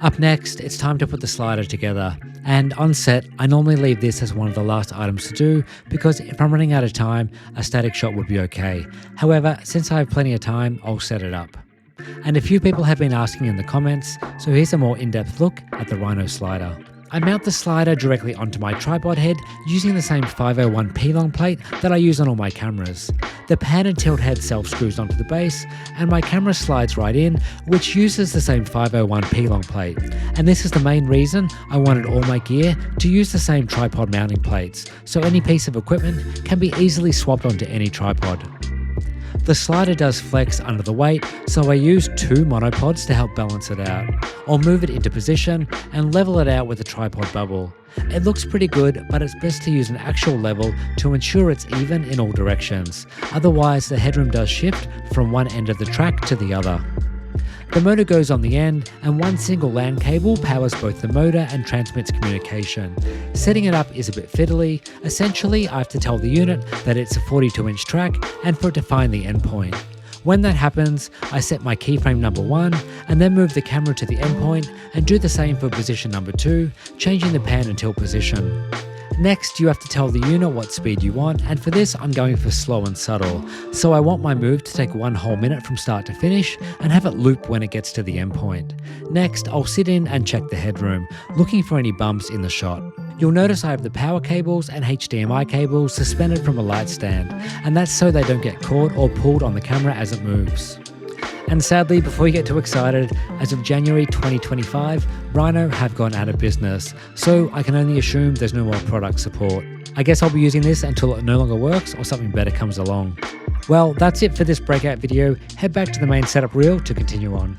Up next, it's time to put the slider together. And on set, I normally leave this as one of the last items to do because if I'm running out of time, a static shot would be okay. However, since I have plenty of time, I'll set it up. And a few people have been asking in the comments, so here's a more in-depth look at the Rhino slider. I mount the slider directly onto my tripod head using the same 501 P-long plate that I use on all my cameras. The pan and tilt head self-screws onto the base, and my camera slides right in, which uses the same 501 P-long plate. And this is the main reason I wanted all my gear to use the same tripod mounting plates, so any piece of equipment can be easily swapped onto any tripod. The slider does flex under the weight, so I use 2 monopods to help balance it out. I'll move it into position and level it out with a tripod bubble. It looks pretty good, but it's best to use an actual level to ensure it's even in all directions. Otherwise, the headroom does shift from one end of the track to the other. The motor goes on the end, and one single LAN cable powers both the motor and transmits communication. Setting it up is a bit fiddly. Essentially, I have to tell the unit that it's a 42-inch track and for it to find the endpoint. When that happens, I set my keyframe number 1 and then move the camera to the endpoint and do the same for position number 2, changing the pan and tilt position. Next, you have to tell the unit what speed you want, and for this I'm going for slow and subtle. So I want my move to take 1 whole minute from start to finish and have it loop when it gets to the endpoint. Next, I'll sit in and check the headroom, looking for any bumps in the shot. You'll notice I have the power cables and HDMI cables suspended from a light stand, and that's so they don't get caught or pulled on the camera as it moves. And sadly, before you get too excited, as of January 2025, Rhino have gone out of business, so I can only assume there's no more product support. I guess I'll be using this until it no longer works or something better comes along. Well, that's it for this breakout video. Head back to the main setup reel to continue on.